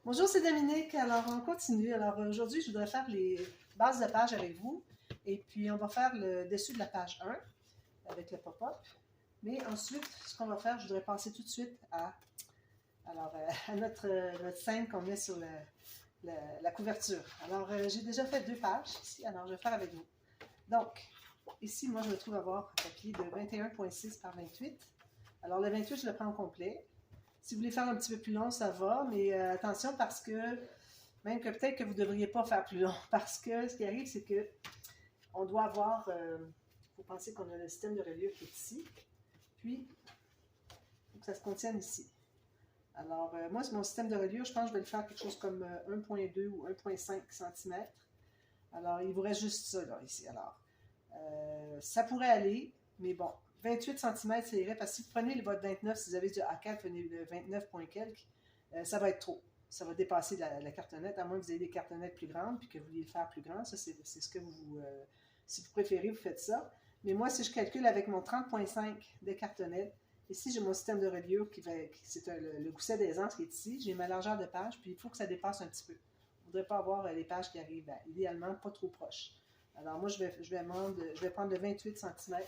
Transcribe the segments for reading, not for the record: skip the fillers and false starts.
Bonjour, c'est Dominique. Alors, on continue. Alors, aujourd'hui, je voudrais faire les bases de page avec vous. Et puis, on va faire le dessus de la page 1 avec le pop-up. Mais ensuite, ce qu'on va faire, je voudrais passer tout de suite à notre scène qu'on met sur la couverture. Alors, j'ai déjà fait 2 pages ici. Alors, je vais faire avec vous. Donc, ici, moi, je me trouve avoir un papier de 21,6 par 28. Alors, le 28, je le prends au complet. Si vous voulez faire un petit peu plus long, ça va, mais attention parce que même que peut-être que vous ne devriez pas faire plus long, parce que ce qui arrive, c'est que on doit avoir, il faut penser qu'on a le système de reliure qui est ici, puis il faut que ça se contienne ici. Alors, moi, mon système de reliure, je pense que je vais le faire quelque chose comme 1,2 ou 1,5 cm. Alors, il vous reste juste ça, là, ici. Alors, ça pourrait aller, mais bon, 28 cm, ça irait, parce que si vous prenez votre 29, si vous avez du A4, prenez le 29 point quelques, ça va être trop. Ça va dépasser la cartonnette, à moins que vous ayez des cartonnettes plus grandes, puis que vous vouliez le faire plus grand. Ça, c'est ce que si vous préférez, vous faites ça. Mais moi, si je calcule avec mon 30,5 de cartonnette, ici, j'ai mon système de reliure c'est le gousset d'aisance qui est ici. J'ai ma largeur de page, puis il faut que ça dépasse un petit peu. On ne voudrait pas avoir les pages qui arrivent, idéalement, pas trop proches. Alors, moi, je vais prendre le 28 cm.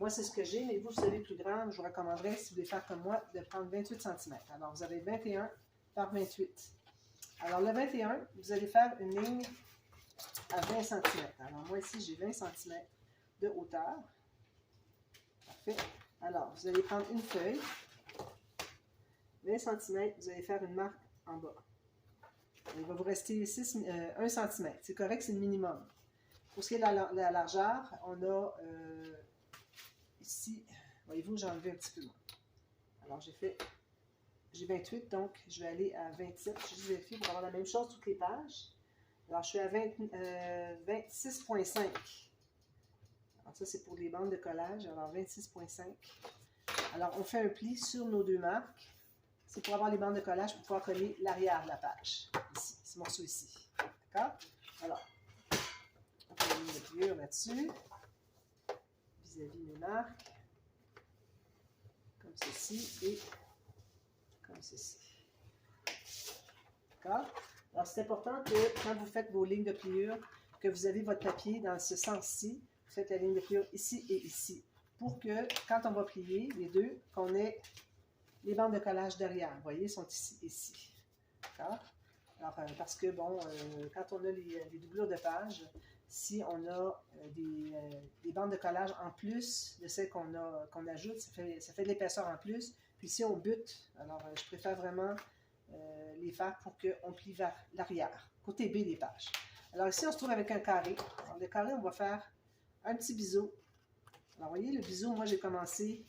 Moi, c'est ce que j'ai, mais vous avez plus grand, je vous recommanderais, si vous voulez faire comme moi, de prendre 28 cm. Alors, vous avez 21 par 28. Alors, le 21, vous allez faire une ligne à 20 cm. Alors, moi, ici, j'ai 20 cm de hauteur. Parfait. Alors, vous allez prendre une feuille, 20 cm, vous allez faire une marque en bas. Il va vous rester 1 cm. C'est correct, c'est le minimum. Pour ce qui est de la largeur, on a ici, voyez-vous, j'ai enlevé un petit peu moins. Alors, j'ai 28, donc je vais aller à 27. Je vais vérifier pour avoir la même chose toutes les pages. Alors, je suis à 26,5. Alors, ça, c'est pour les bandes de collage. Alors, 26,5. Alors, on fait un pli sur nos 2 marques. C'est pour avoir les bandes de collage pour pouvoir coller l'arrière de la page. Ici, ce morceau ici. D'accord? Alors, on fait une ligne de pliure là-dessus, vis-à-vis mes marques, comme ceci et comme ceci. D'accord? Alors, c'est important que quand vous faites vos lignes de pliure, que vous avez votre papier dans ce sens-ci, vous faites la ligne de pliure ici et ici, pour que, quand on va plier les deux, qu'on ait les bandes de collage derrière. Vous voyez, sont ici et ici. D'accord? Alors, parce que, bon, quand on a les doublures de page, si on a des bandes de collage en plus de celles qu'on ajoute, ça fait de l'épaisseur en plus. Puis si on bute, alors je préfère vraiment les faire pour qu'on plie vers l'arrière, côté B des pages. Alors ici, on se trouve avec un carré. Alors, le carré, on va faire un petit biseau. Alors, vous voyez, le biseau, moi, j'ai commencé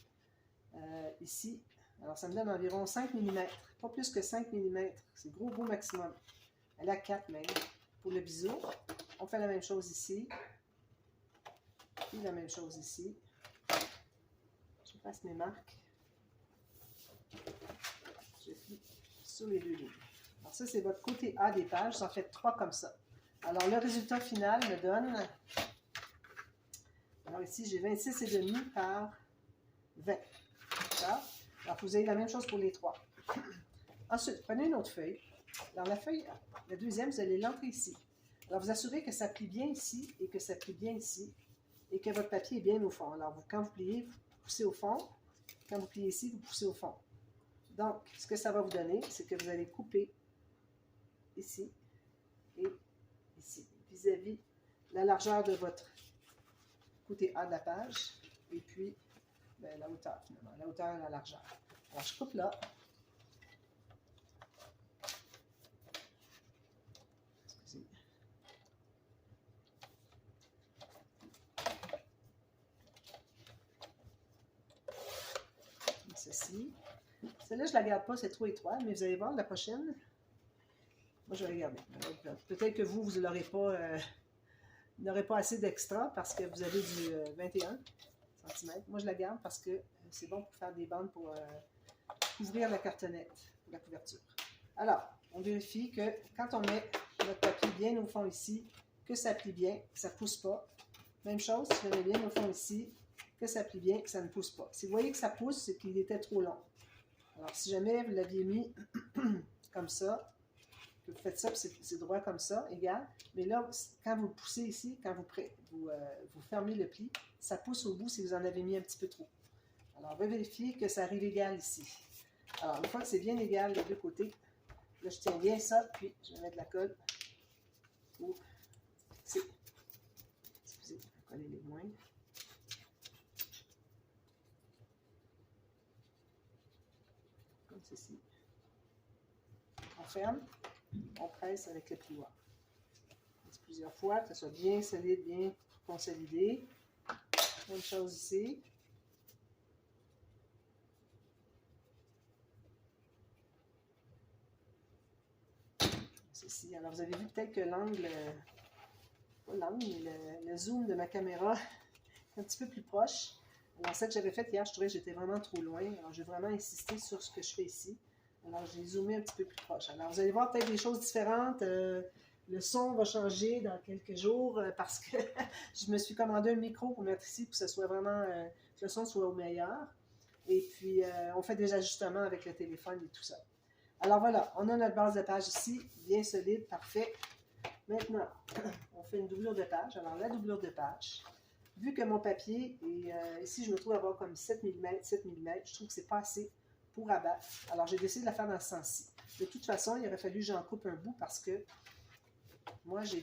ici. Alors, ça me donne environ 5 mm. Pas plus que 5 mm. C'est gros maximum. Elle a 4 même. Pour le biseau, on fait la même chose ici. Puis la même chose ici. Je passe mes marques. Je plie sur les 2 lignes. Alors, ça, c'est votre côté A des pages. J'en fais 3 comme ça. Alors, le résultat final me donne... Alors, ici, j'ai 26,5 par 20. D'accord? Alors, vous avez la même chose pour les 3. Ensuite, prenez une autre feuille. Dans la feuille, la deuxième, vous allez l'entrer ici. Alors, vous assurez que ça plie bien ici et que ça plie bien ici et que votre papier est bien au fond. Alors, quand vous pliez, vous poussez au fond. Quand vous pliez ici, vous poussez au fond. Donc, ce que ça va vous donner, c'est que vous allez couper ici et ici, vis-à-vis la largeur de votre côté A de la page et puis la hauteur, finalement, la hauteur et la largeur. Alors, je coupe là. Excusez. Comme ceci. Celle-là, je ne la garde pas, c'est trop étroit, mais vous allez voir, la prochaine, moi, je vais la garder. Peut-être que vous n'aurez pas assez d'extra parce que vous avez du 21 cm. Moi, je la garde parce que c'est bon pour faire des bandes pour couvrir la cartonnette, la couverture. Alors, on vérifie que quand on met notre papier bien au fond ici, que ça plie bien, que ça ne pousse pas. Même chose, si je le mets bien au fond ici, que ça plie bien, que ça ne pousse pas. Si vous voyez que ça pousse, c'est qu'il était trop long. Alors, si jamais vous l'aviez mis comme ça, Vous faites ça, c'est droit comme ça, égal. Mais là, quand vous poussez ici, quand vous fermez le pli, ça pousse au bout si vous en avez mis un petit peu trop. Alors, vérifiez que ça arrive égal ici. Alors, une fois que c'est bien égal des deux côtés, là, je tiens bien ça, puis je vais mettre de la colle pour fixer. Excusez, je vais coller les moins. Comme ceci. On ferme, on presse avec le plioir. Plusieurs fois, que ce soit bien solide, bien consolidé. Même chose ici. Ceci. Alors, vous avez vu peut-être que l'angle, pas l'angle, mais le zoom de ma caméra est un petit peu plus proche. Alors, ça que j'avais fait hier, je trouvais que j'étais vraiment trop loin. Alors, j'ai vraiment insisté sur ce que je fais ici. Alors, j'ai zoomé un petit peu plus proche. Alors, vous allez voir peut-être des choses différentes. Le son va changer dans quelques jours parce que je me suis commandé un micro pour mettre ici pour que ce soit vraiment, que le son soit au meilleur. Et puis, on fait des ajustements avec le téléphone et tout ça. Alors voilà, on a notre base de page ici, bien solide, parfait. Maintenant, on fait une doublure de page. Alors, la doublure de page, vu que mon papier, est, ici, je me trouve avoir comme 7 mm, je trouve que c'est pas assez pour abattre. Alors, j'ai décidé de la faire dans ce sens-ci. De toute façon, il aurait fallu que j'en coupe un bout parce que moi, j'ai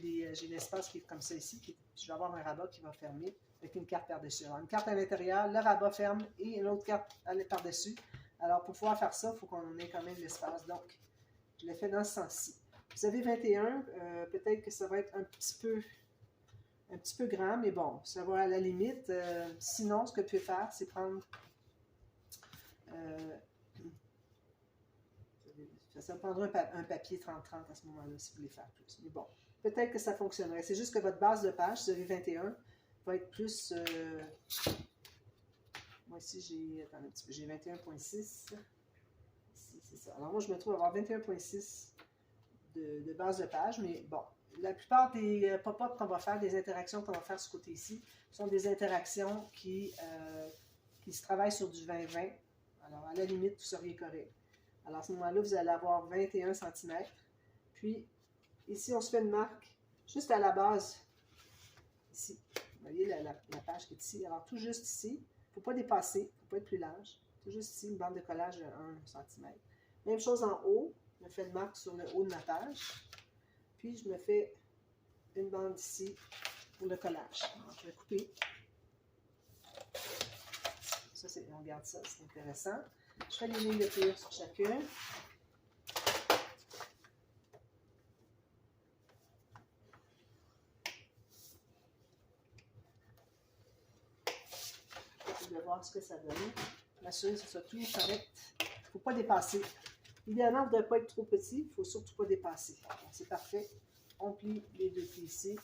l'espace qui est comme ça ici. Je vais avoir un rabat qui va fermer avec une carte par-dessus. Alors, une carte à l'intérieur, le rabat ferme et une autre carte par-dessus. Alors, pour pouvoir faire ça, il faut qu'on ait quand même l'espace. Donc, je l'ai fait dans ce sens-ci. Vous avez 21, peut-être que ça va être un petit peu grand, mais bon, ça va à la limite. Sinon, ce que vous pouvez faire, c'est prendre... ça prendra un papier 30-30 à ce moment-là, si vous voulez faire plus. Mais bon, peut-être que ça fonctionnerait. C'est juste que votre base de page, si vous avez 21, va être plus... moi ici, j'ai... Attendez un petit peu, j'ai 21.6. Ici, c'est ça. Alors moi, je me trouve à avoir 21.6 de base de page, mais bon, la plupart des pop-up qu'on va faire, des interactions qu'on va faire ce côté ici, sont des interactions qui se travaillent sur du 20-20. Alors, à la limite, vous seriez correct. Alors, à ce moment-là, vous allez avoir 21 cm. Puis, ici, on se fait une marque juste à la base, ici. Vous voyez la page qui est ici. Alors, tout juste ici, il ne faut pas dépasser, il ne faut pas être plus large. Tout juste ici, une bande de collage de 1 cm. Même chose en haut, je me fais une marque sur le haut de ma page. Puis, je me fais une bande ici pour le collage. Alors, je vais couper. Ça, on regarde ça, c'est intéressant. Je fais les lignes de cuir sur chacune. Je vais voir ce que ça donne. M'assurer que ce soit tout correct. Il ne faut pas dépasser. Idéalement, vous ne devez pas être trop petit. Il ne faut surtout pas dépasser. C'est parfait. On plie les deux plis ici.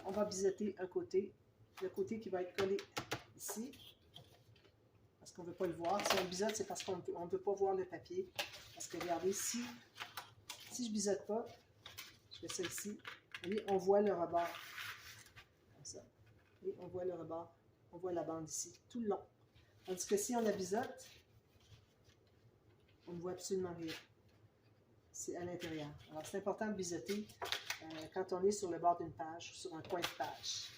On va biseauter un côté. Le côté qui va être collé ici. Parce qu'on ne veut pas le voir. Si on biseaute, c'est parce qu'on ne veut pas voir le papier. Parce que regardez, si je ne biseaute pas, je fais ça ici, vous voyez, on voit le rebord. Comme ça. Et on voit le rebord. On voit la bande ici, tout le long. Tandis que si on la biseaute, on ne voit absolument rien. C'est à l'intérieur. Alors, c'est important de biseauter quand on est sur le bord d'une page, sur un coin de page.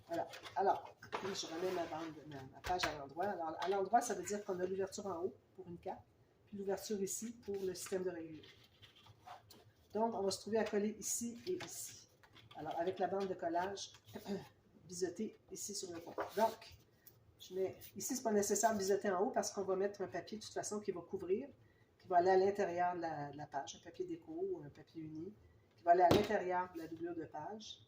Voilà. Alors, je remets ma page à l'endroit. Alors, à l'endroit, ça veut dire qu'on a l'ouverture en haut pour une carte, puis l'ouverture ici pour le système de rayure. Donc, on va se trouver à coller ici et ici. Alors, avec la bande de collage, biseauter ici sur le coin. Donc, je mets, ici, ce n'est pas nécessaire de biseauter en haut parce qu'on va mettre un papier de toute façon qui va couvrir, qui va aller à l'intérieur de la page, un papier déco ou un papier uni, qui va aller à l'intérieur de la doublure de page.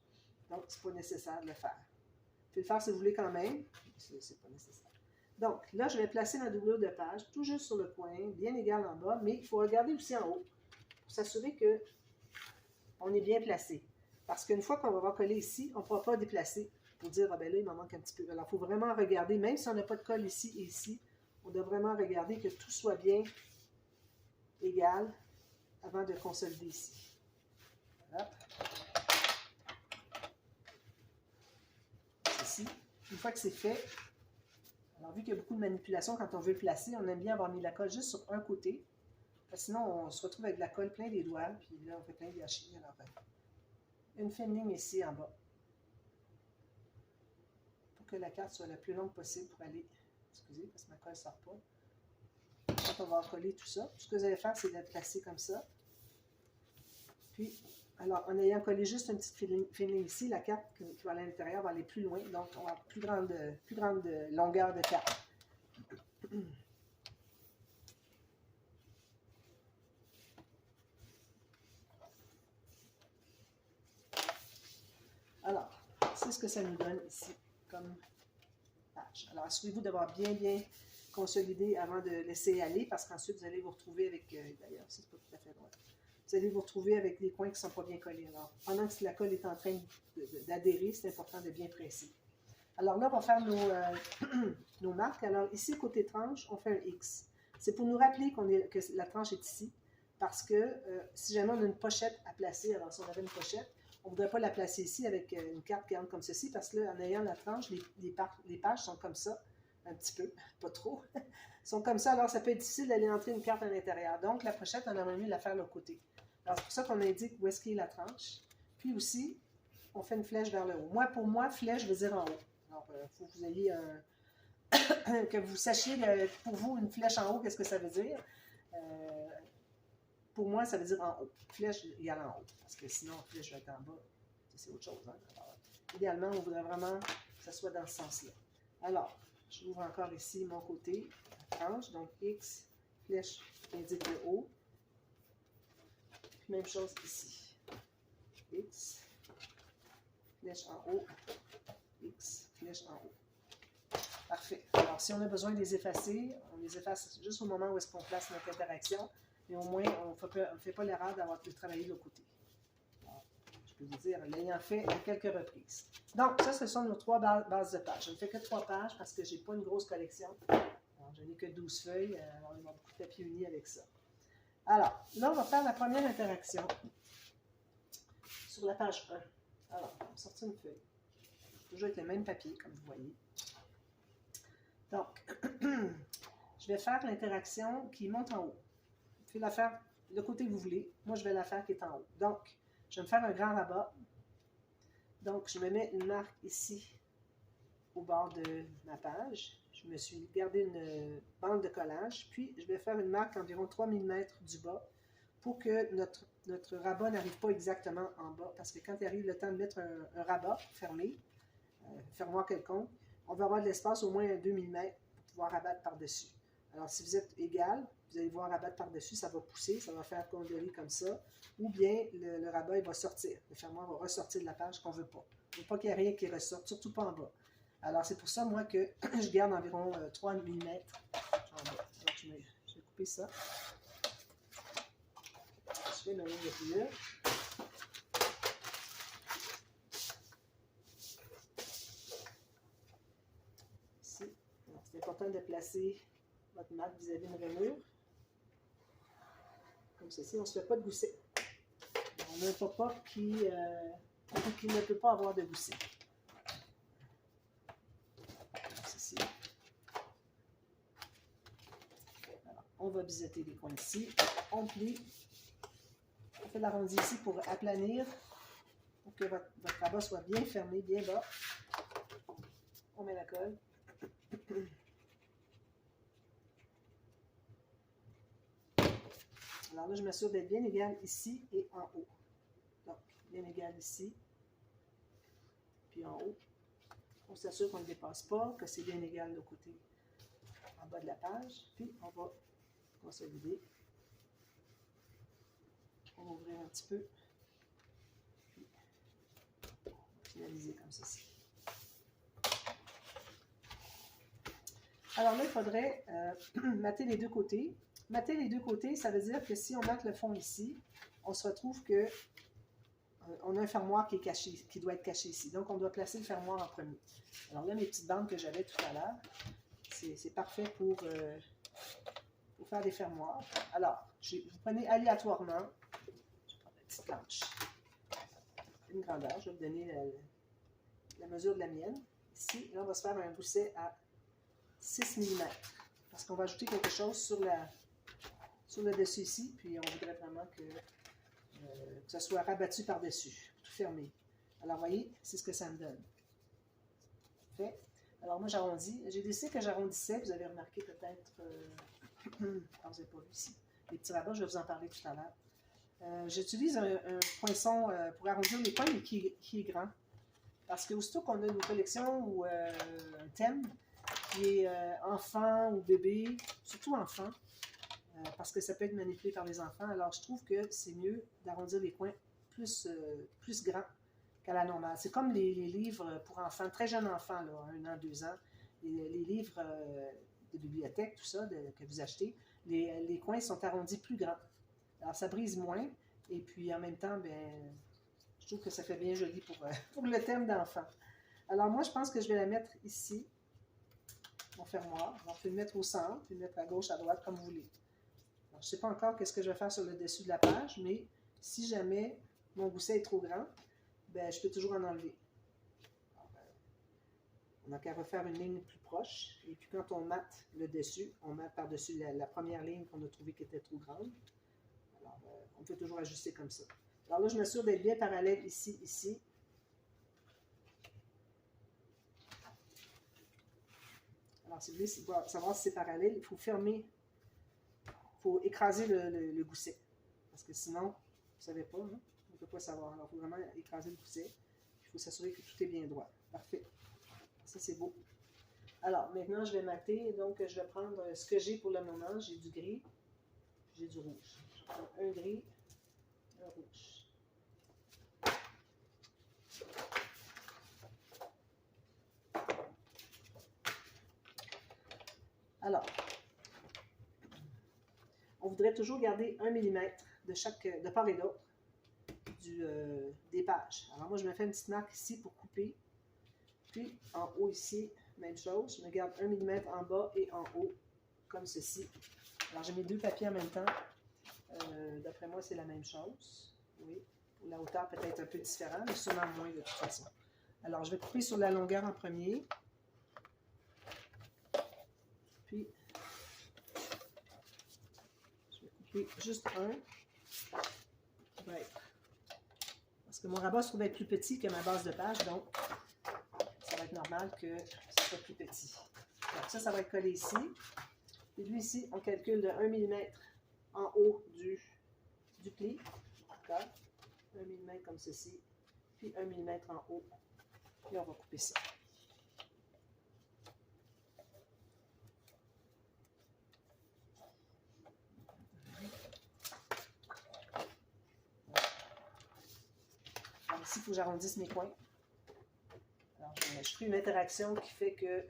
Donc, ce n'est pas nécessaire de le faire. Vous pouvez le faire si vous voulez quand même, c'est pas nécessaire. Donc, là, je vais placer ma doublure de page tout juste sur le coin, bien égal en bas, mais il faut regarder aussi en haut pour s'assurer qu'on est bien placé. Parce qu'une fois qu'on va avoir collé ici, on ne pourra pas déplacer pour dire, ah ben là, il m'en manque un petit peu. Alors, il faut vraiment regarder, même si on n'a pas de colle ici et ici, on doit vraiment regarder que tout soit bien égal avant de consolider ici. Hop. Ici. Une fois que c'est fait, alors vu qu'il y a beaucoup de manipulation quand on veut le placer, on aime bien avoir mis la colle juste sur un côté. Sinon, on se retrouve avec de la colle plein des doigts, puis là, on fait plein de gâchis. Alors, une fine ligne ici en bas, pour que la carte soit la plus longue possible pour aller, excusez, parce que ma colle ne sort pas. Quand on va recoller tout ça, ce que vous allez faire, c'est de la placer comme ça. Puis, alors, en ayant collé juste une petite fine ligne ici, la carte qui va à l'intérieur va aller plus loin, donc on va avoir plus grande longueur de carte. Alors, c'est ce que ça nous donne ici comme page. Alors, assurez-vous d'avoir bien consolidé avant de laisser aller, parce qu'ensuite, vous allez vous retrouver avec, d'ailleurs, c'est pas tout à fait droit. Vous allez vous retrouver avec des coins qui ne sont pas bien collés. Alors, pendant que la colle est en train d'adhérer, c'est important de bien presser. Alors là, on va faire nos marques. Alors ici, côté tranche, on fait un X. C'est pour nous rappeler que la tranche est ici, parce que si jamais on a une pochette à placer, alors si on avait une pochette, on ne voudrait pas la placer ici avec une carte qui rentre comme ceci, parce que là, en ayant la tranche, les pages sont comme ça, un petit peu, pas trop, sont comme ça, alors ça peut être difficile d'aller entrer une carte à l'intérieur. Donc, la pochette, on aimerait mieux la faire de l'autre côté. Alors, c'est pour ça qu'on indique où est-ce qu'est la tranche. Puis aussi, on fait une flèche vers le haut. Pour moi, flèche veut dire en haut. Alors, il faut que vous ayez que vous sachiez pour vous une flèche en haut, qu'est-ce que ça veut dire. Pour moi, ça veut dire en haut. Flèche égale en haut. Parce que sinon, flèche va être en bas. C'est autre chose. Hein? Alors, idéalement, on voudrait vraiment que ça soit dans ce sens-là. Alors, j'ouvre encore ici mon côté, la tranche. Donc, X, flèche qui indique le haut. Puis, même chose ici. X, flèche en haut. X, flèche en haut. Parfait. Alors, si on a besoin de les effacer, on les efface juste au moment où est-ce qu'on place notre interaction, mais au moins, on ne fait pas l'erreur d'avoir pu travailler de l'autre côté. Alors, je peux vous dire, l'ayant fait à quelques reprises. Donc, ça, ce sont nos 3 bases de pages. Je ne fais que 3 pages parce que je n'ai pas une grosse collection. Alors, je n'ai que 12 feuilles. Alors, il y a beaucoup de papier uni avec ça. Alors, là, on va faire la première interaction sur la page 1. Alors, on va sortir une feuille. Toujours avec le même papier, comme vous voyez. Donc, je vais faire l'interaction qui monte en haut. Vous pouvez la faire le côté que vous voulez. Moi, je vais la faire qui est en haut. Donc, je vais me faire un grand rabat. Donc, je me mets une marque ici, au bord de ma page. Je me suis gardé une bande de collage. Puis, je vais faire une marque environ 3 mm du bas pour que notre rabat n'arrive pas exactement en bas. Parce que quand il arrive le temps de mettre un rabat fermé, fermoir quelconque, on va avoir de l'espace au moins à 2 mm pour pouvoir rabattre par-dessus. Alors, si vous êtes égal, vous allez voir rabattre par-dessus, ça va pousser, ça va faire condoler comme ça, ou bien le rabat, il va sortir. Le fermoir va ressortir de la page qu'on ne veut pas. Il ne veut pas qu'il y ait rien qui ressorte, surtout pas en bas. Alors, c'est pour ça, moi, que je garde environ 3 mm en bas. Alors, je vais couper ça. Je fais ma ligne de pliure. C'est important de placer votre marque vis-à-vis d'une rainure. Comme ceci, on ne se fait pas de gousset. On a un pop-up qui ne peut pas avoir de gousset. Comme ceci. Alors, on va biseauter les coins ici. On plie. On fait l'arrondi ici pour aplanir, pour que votre rabat soit bien fermé, bien bas. On met la colle. Alors là, je m'assure d'être bien égal ici et en haut. Donc, bien égal ici, puis en haut. On s'assure qu'on ne dépasse pas, que c'est bien égal de côté en bas de la page. Puis, on va consolider. On va ouvrir un petit peu. Puis, on va finaliser comme ceci. Alors là, il faudrait mater les deux côtés. Mater les deux côtés, ça veut dire que si on mate le fond ici, on se retrouve que on a un fermoir qui est caché, qui doit être caché ici. Donc, on doit placer le fermoir en premier. Alors là, mes petites bandes que j'avais tout à l'heure, c'est parfait pour faire des fermoirs. Alors, vous prenez aléatoirement, je vais prendre la petite planche, une grandeur, je vais vous donner la mesure de la mienne. Ici, là, on va se faire un gousset à 6 mm. Parce qu'on va ajouter quelque chose sur sur le dessus ici, puis on voudrait vraiment que ça soit rabattu par-dessus, tout fermé. Alors, vous voyez, c'est ce que ça me donne. Fait. Alors, moi, j'arrondis. J'ai décidé que j'arrondissais. Vous avez remarqué peut-être, vous n'avez pas vu ici, les petits rabats, je vais vous en parler tout à l'heure. J'utilise un poinçon pour arrondir les coins, mais qui est grand. Parce que aussitôt qu'on a une collection ou un thème qui est enfant ou bébé, surtout enfant, parce que ça peut être manipulé par les enfants, alors je trouve que c'est mieux d'arrondir les coins plus grands qu'à la normale. C'est comme les livres pour enfants, très jeunes enfants, là, 1 an, 2 ans, les livres de bibliothèque, tout ça, que vous achetez, les coins sont arrondis plus grands. Alors ça brise moins, et puis en même temps, ben, je trouve que ça fait bien joli pour le thème d'enfant. Alors moi, je pense que je vais la mettre ici, mon fermoir. Alors, vous pouvez le mettre au centre, puis le mettre à gauche, à droite, comme vous voulez. Alors, je ne sais pas encore qu'est-ce que je vais faire sur le dessus de la page, mais si jamais mon gousset est trop grand, ben, je peux toujours en enlever. Alors, on n'a qu'à refaire une ligne plus proche. Et puis quand on mate le dessus, on mate par-dessus la première ligne qu'on a trouvée qui était trop grande. Alors, on peut toujours ajuster comme ça. Alors là, je m'assure d'être bien parallèle ici, ici. Alors, si vous voulez savoir si c'est parallèle, il faut fermer, il faut écraser le gousset. Parce que sinon, vous ne savez pas, hein? On ne peut pas savoir. Alors, il faut vraiment écraser le gousset. Il faut s'assurer que tout est bien droit. Parfait. Ça, c'est beau. Alors, maintenant, je vais mater. Donc, je vais prendre ce que j'ai pour le moment. J'ai du gris, j'ai du rouge. Je vais prendre un gris, un rouge. Alors, on voudrait toujours garder 1 mm de part et d'autre des pages. Alors moi, je me fais une petite marque ici pour couper. Puis en haut ici, même chose. Je me garde 1 mm en bas et en haut, comme ceci. Alors j'ai mes 2 papiers en même temps. D'après moi, c'est la même chose. Oui, pour la hauteur peut-être un peu différente, mais sûrement moins de toute façon. Alors je vais couper sur la longueur en premier. Puis juste un. Ouais. Parce que mon rabat se trouve être plus petit que ma base de page, donc ça va être normal que ce soit plus petit. Donc ça va être collé ici. Et lui ici, on calcule de 1 mm en haut du pli. D'accord? 1 mm comme ceci. Puis 1 mm en haut. Et on va couper ça. Ici, il faut que j'arrondisse mes coins. Alors, je ferai une interaction qui fait que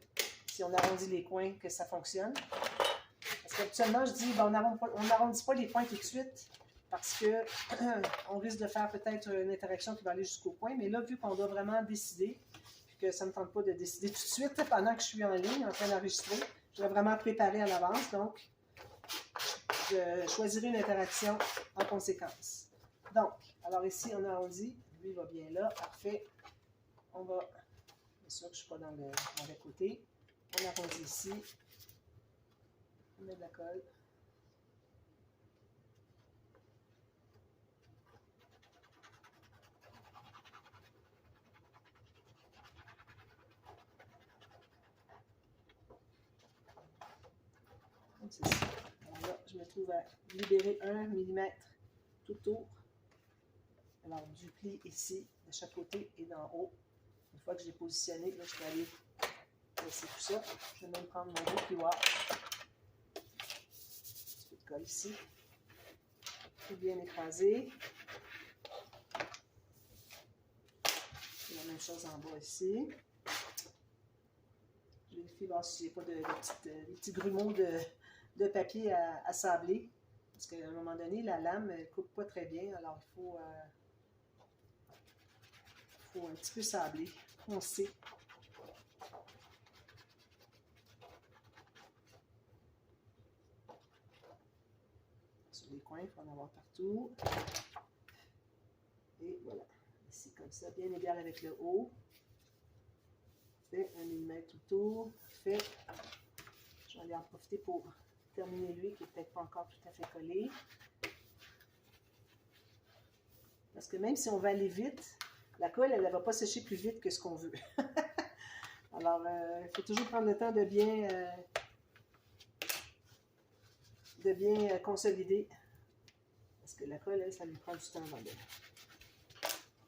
si on arrondit les coins, que ça fonctionne. Parce qu'habituellement, je dis, ben, on n'arrondit pas les coins tout de suite parce qu'on risque de faire peut-être une interaction qui va aller jusqu'au coin. Mais là, vu qu'on doit vraiment décider, puis que ça ne me tente pas de décider tout de suite pendant que je suis en ligne, en train d'enregistrer, je vais vraiment préparer à l'avance. Donc, je choisirai une interaction en conséquence. Donc, alors ici, on arrondit. Lui, il va bien là. Parfait. On va... Bien sûr que je ne suis pas dans le mauvais côté. On arrondit ici. On met de la colle. Comme ceci. Alors là, je me trouve à libérer 1 mm tout autour. Alors, du pli ici, de chaque côté et d'en haut. Une fois que j'ai positionné, là, je peux aller laisser tout ça. Je vais même prendre mon gros plioir. Un petit peu de colle ici. Tout bien écrasé. Et la même chose en bas ici. Je vérifie voir si je n'ai pas de petits grumeaux de papier à sabler. Parce qu'à un moment donné, la lame ne coupe pas très bien. Alors, il faut un petit peu sabler, foncer. Sur les coins, il faut en avoir partout. Et voilà. Ici, comme ça, bien égal avec le haut. Fait 1 mm tout autour. Fait. Je vais aller en profiter pour terminer lui qui n'est peut-être pas encore tout à fait collé. Parce que même si on va aller vite, la colle, elle ne va pas sécher plus vite que ce qu'on veut. Alors, il faut toujours prendre le temps de bien consolider. Parce que la colle, elle, ça lui prend du temps avant d'elle.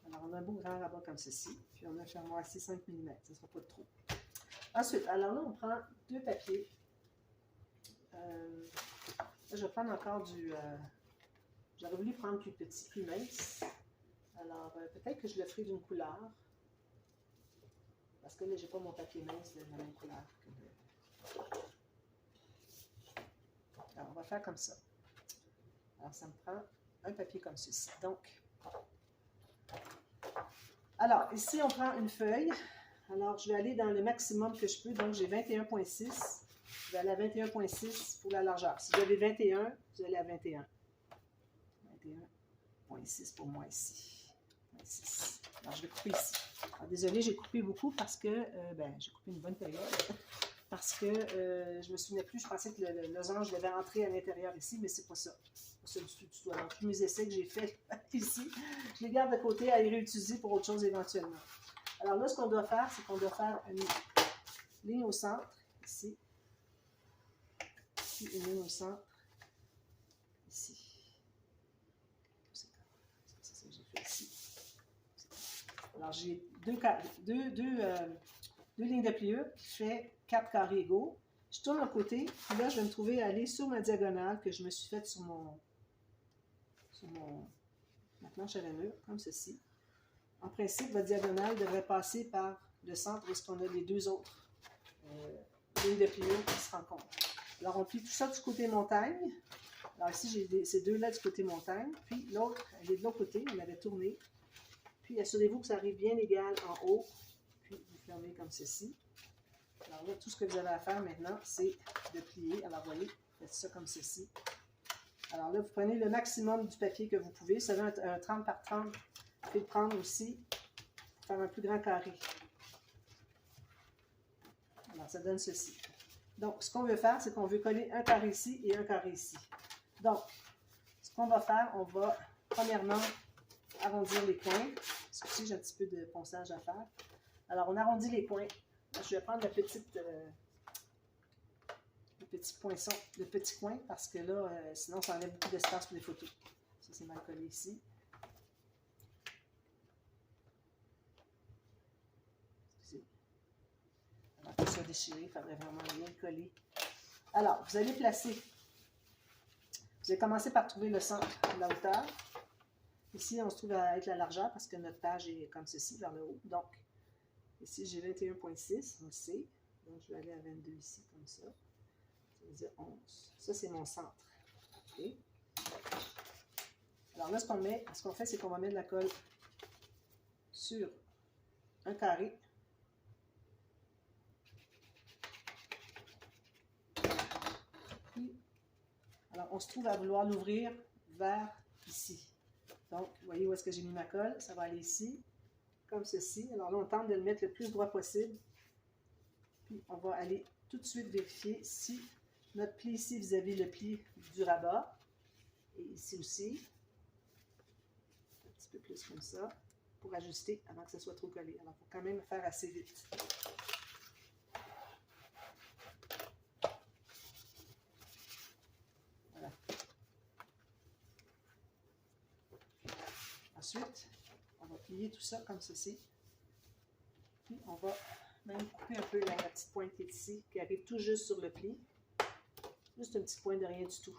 Alors, on a un beau grand rabat comme ceci. Puis, on a un fermoir ici 5 mm. Ça ne sera pas de trop. Ensuite, alors là, on prend 2 papiers. Là, je vais prendre encore du... J'aurais voulu prendre plus petit, plus mince. Alors, peut-être que je le ferai d'une couleur. Parce que là, je n'ai pas mon papier mince de la même couleur que le... Alors, on va faire comme ça. Alors, ça me prend un papier comme ceci. Donc, alors, ici, on prend une feuille. Alors, je vais aller dans le maximum que je peux. Donc, j'ai 21,6. Je vais aller à 21,6 pour la largeur. Si vous avez 21, vous allez à 21. 21,6 pour moi ici. 26. Alors, je vais couper ici. Alors, désolée, j'ai coupé beaucoup parce que, j'ai coupé une bonne période. Parce que je me souvenais plus, je pensais que le losange devait rentrer à l'intérieur ici, mais c'est pas ça. C'est pas ça du tout. Alors, tous mes essais que j'ai faits ici, je les garde de côté à les réutiliser pour autre chose éventuellement. Alors là, ce qu'on doit faire, c'est qu'on doit faire une ligne au centre, ici. Puis une ligne au centre, ici. C'est ça que j'ai fait ici. Alors, j'ai deux lignes de pliure qui fait 4 carrés égaux. Je tourne un côté, puis là, je vais me trouver à aller sur ma diagonale que je me suis faite sur ma planche à ramure, comme ceci. En principe, votre diagonale devrait passer par le centre où est-ce qu'on a les deux autres lignes de pliure qui se rencontrent. Alors, on plie tout ça du côté montagne. Alors ici, j'ai ces deux-là du côté montagne. Puis l'autre, elle est de l'autre côté, on l'avait tournée. Puis assurez-vous que ça arrive bien égal en haut. Puis vous fermez comme ceci. Alors là, tout ce que vous avez à faire maintenant, c'est de plier. Alors, vous voyez, faites ça comme ceci. Alors là, vous prenez le maximum du papier que vous pouvez. Vous avez un 30 par 30. Vous pouvez le prendre aussi pour faire un plus grand carré. Alors, ça donne ceci. Donc, ce qu'on veut faire, c'est qu'on veut coller un carré ici et un carré ici. Donc, ce qu'on va faire, on va premièrement arrondir les coins. Excusez, j'ai un petit peu de ponçage à faire. Alors, on arrondit les coins. Je vais prendre le petit poinçon, le petit coin, parce que là, sinon, ça enlève beaucoup d'espace pour les photos. Ça, c'est mal collé ici. Excusez. Alors, tout ça déchiré, il faudrait vraiment bien le coller. Alors, vous allez placer. Vous allez commencer par trouver le centre de la hauteur. Ici, on se trouve à être la largeur parce que notre page est comme ceci, vers le haut. Donc, ici, j'ai 21,6, on le sait. Donc, je vais aller à 22 ici, comme ça. Ça veut dire 11. Ça, c'est mon centre. Okay. Alors là, ce qu'on fait, c'est qu'on va mettre la colle sur un carré. Puis, alors, on se trouve à vouloir l'ouvrir vers ici. Donc, vous voyez où est-ce que j'ai mis ma colle? Ça va aller ici, comme ceci. Alors là, on tente de le mettre le plus droit possible. Puis, on va aller tout de suite vérifier si notre pli ici vis-à-vis le pli du rabat. Et ici aussi. Un petit peu plus comme ça, pour ajuster avant que ce soit trop collé. Alors, il faut quand même faire assez vite. Voilà. Ensuite, on va plier tout ça comme ceci. Puis, on va même couper un peu la petite pointe qui est ici, qui arrive tout juste sur le pli. Juste une petite pointe de rien du tout.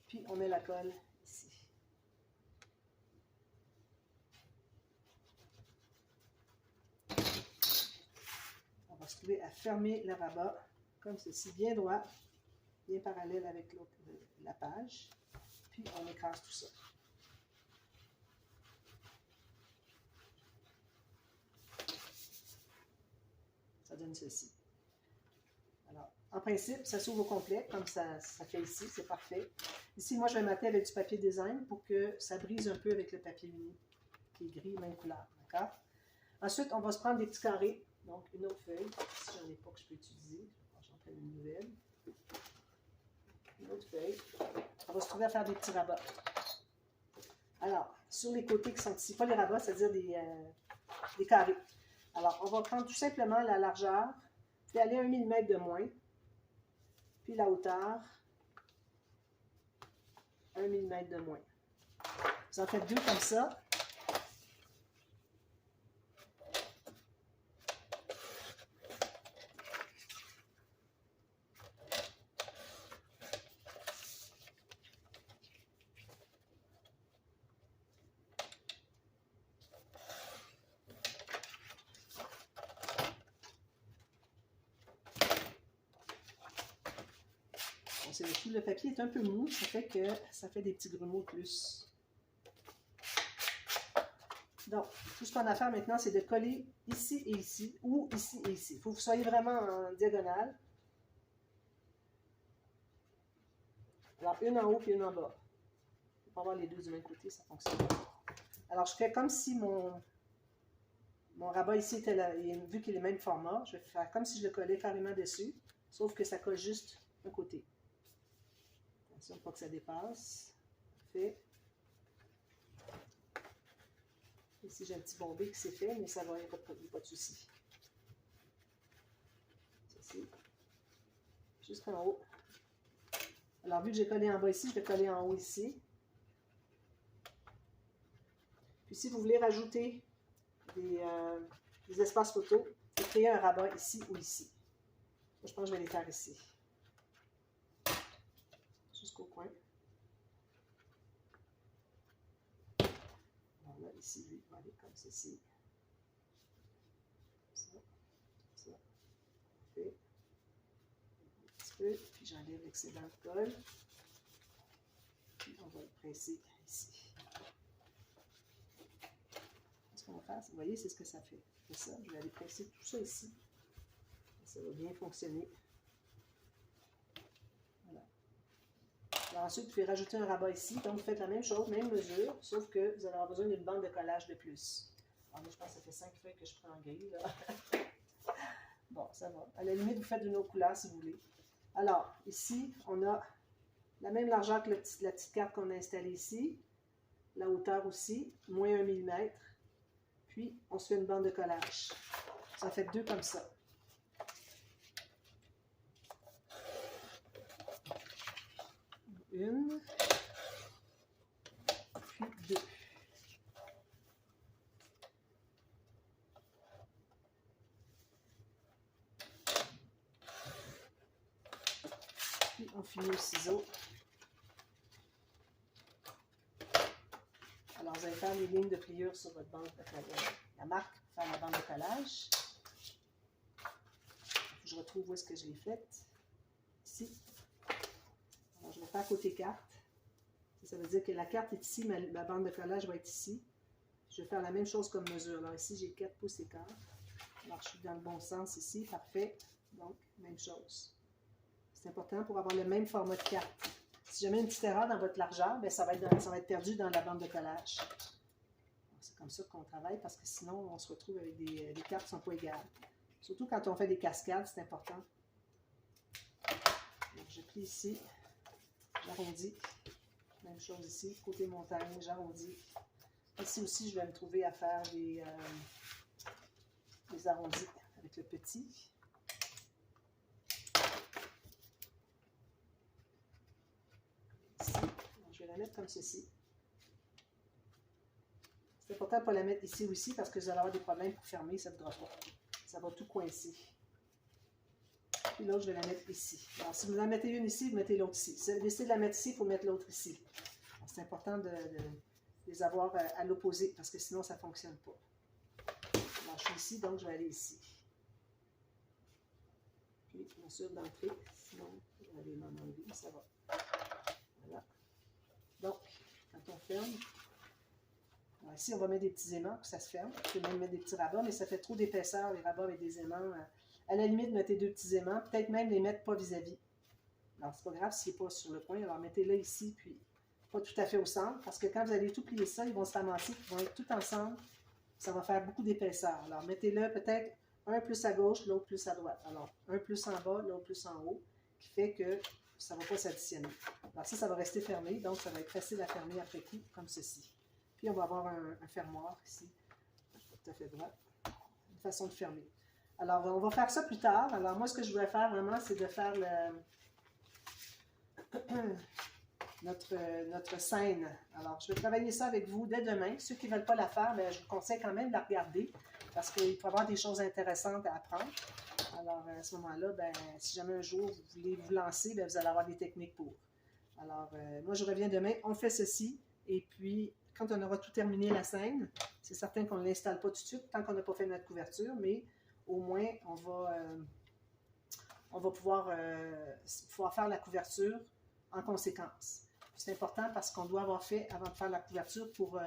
Puis, on met la colle ici. On va se trouver à fermer le rabat comme ceci, bien droit, bien parallèle avec la page. Puis, on écrase tout ça. Ça donne ceci. Alors, en principe, ça s'ouvre au complet, comme ça fait ici, c'est parfait. Ici, moi, je vais mater avec du papier design pour que ça brise un peu avec le papier uni, qui est gris, même couleur, d'accord? Ensuite, on va se prendre des petits carrés, donc une autre feuille, si j'en ai pas que je peux utiliser, j'en prends une nouvelle. une autre feuille. On va se trouver à faire des petits rabats. Alors, sur les côtés qui sont ici, pas les rabats, c'est-à-dire des carrés. Alors, on va prendre tout simplement la largeur, puis aller 1 mm de moins, puis la hauteur, 1 mm de moins. Vous en faites 2 comme ça. Le papier est un peu mou, ça fait que ça fait des petits grumeaux de plus. Donc, tout ce qu'on a à faire maintenant, c'est de coller ici et ici, ou ici et ici. Il faut que vous soyez vraiment en diagonale. Alors, une en haut puis une en bas. Il faut avoir les deux du même côté, ça fonctionne. Alors, je fais comme si mon rabat ici était là, vu qu'il est le même format, je vais faire comme si je le collais carrément dessus, sauf que ça colle juste un côté. Attention, pas que ça dépasse. Parfait. Ici, j'ai un petit bombé qui s'est fait, mais ça va, il n'y a pas de souci. Ceci. Jusqu'en haut. Alors, vu que j'ai collé en bas ici, je vais coller en haut ici. Puis, si vous voulez rajouter des espaces photo, vous pouvez créer un rabat ici ou ici. Moi, je pense que je vais les faire ici. Jusqu'au coin. Alors là, ici, lui, il va aller comme ceci. Ça, ça. Parfait. Un petit peu, puis j'enlève l'excédent de colle. Puis on va le presser ici. Ce qu'on va faire, vous voyez, c'est ce que ça fait. C'est ça, je vais aller presser tout ça ici. Ça va bien fonctionner. Voilà. Alors ensuite, vous pouvez rajouter un rabat ici. Donc, vous faites la même chose, même mesure, sauf que vous allez avoir besoin d'une bande de collage de plus. Alors là, je pense que ça fait 5 feuilles que je prends en grille, là. Bon, ça va. À la limite, vous faites d'une autre couleur si vous voulez. Alors, ici, on a la même largeur que la petite carte qu'on a installée ici. La hauteur aussi, moins 1 mm. Puis, on se fait une bande de collage. Ça fait 2 comme ça. Une, puis 2. Puis on finit au ciseau. Alors vous allez faire les lignes de pliure sur votre bande de collage. La marque pour faire la bande de collage. Je retrouve où est-ce que je l'ai faite. Ici. Alors je vais faire côté carte. Ça veut dire que la carte est ici, ma bande de collage va être ici. Je vais faire la même chose comme mesure. Alors ici, j'ai 4 pouces et quart. Alors je suis dans le bon sens ici, parfait. Donc, même chose. C'est important pour avoir le même format de carte. Si jamais une petite erreur dans votre largeur, bien, ça va être perdu dans la bande de collage. C'est comme ça qu'on travaille parce que sinon, on se retrouve avec des cartes qui ne sont pas égales. Surtout quand on fait des cascades, c'est important. Donc, je plie ici, j'arrondis. Même chose ici, côté montagne, j'arrondis. Ici aussi, je vais me trouver à faire des arrondis avec le petit. Ici, donc, je vais la mettre comme ceci. C'est important de ne pas la mettre ici ou ici parce que vous allez avoir des problèmes pour fermer, ça ne voudra pas. Ça va tout coincer. Puis l'autre, je vais la mettre ici. Alors, si vous en mettez une ici, vous mettez l'autre ici. Si vous décidez de la mettre ici, il faut mettre l'autre ici. C'est important de les avoir à l'opposé parce que sinon, ça ne fonctionne pas. Alors, je suis ici, donc je vais aller ici. Puis, bien sûr, d'entrée, sinon, je vais aller m'en enlever, ça va. Voilà. Donc, quand on ferme, alors ici, on va mettre des petits aimants pour que ça se ferme. Vous pouvez même mettre des petits rabats, mais ça fait trop d'épaisseur, les rabats avec des aimants. À la limite, mettez 2 petits aimants, peut-être même les mettre pas vis-à-vis. Alors, c'est pas grave s'il n'est pas sur le coin, alors mettez-le ici, puis pas tout à fait au centre, parce que quand vous allez tout plier ça, ils vont se ramasser, ils vont être tout ensemble, ça va faire beaucoup d'épaisseur. Alors, mettez-le peut-être un plus à gauche, l'autre plus à droite. Alors, un plus en bas, l'autre plus en haut, qui fait que ça ne va pas s'additionner. Alors ça va rester fermé, donc ça va être facile à fermer après coup, comme ceci. Puis on va avoir un fermoir ici, tout à fait droit, une façon de fermer. Alors on va faire ça plus tard. Alors moi ce que je voudrais faire vraiment, c'est de faire notre scène. Alors je vais travailler ça avec vous dès demain. Ceux qui ne veulent pas la faire, bien, je vous conseille quand même de la regarder, parce qu'il peut y avoir des choses intéressantes à apprendre. Alors, à ce moment-là, ben, si jamais un jour vous voulez vous lancer, ben, vous allez avoir des techniques pour. Alors, moi, je reviens demain. On fait ceci. Et puis, quand on aura tout terminé la scène, c'est certain qu'on ne l'installe pas tout de suite tant qu'on n'a pas fait notre couverture, mais au moins, on va pouvoir faire la couverture en conséquence. C'est important parce qu'on doit avoir fait, avant de faire la couverture, pour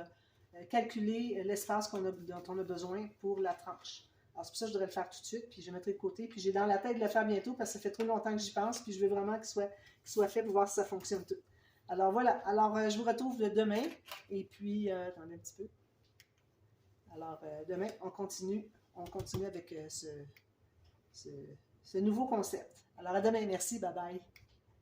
calculer l'espace dont on a besoin pour la tranche. Alors, c'est pour ça que je devrais le faire tout de suite, puis je le mettrai de côté. Puis j'ai dans la tête de le faire bientôt parce que ça fait trop longtemps que j'y pense, puis je veux vraiment qu'il soit fait pour voir si ça fonctionne tout. Alors voilà, alors je vous retrouve demain, et puis, attendez un petit peu. Alors demain, on continue avec ce nouveau concept. Alors à demain, merci, bye bye.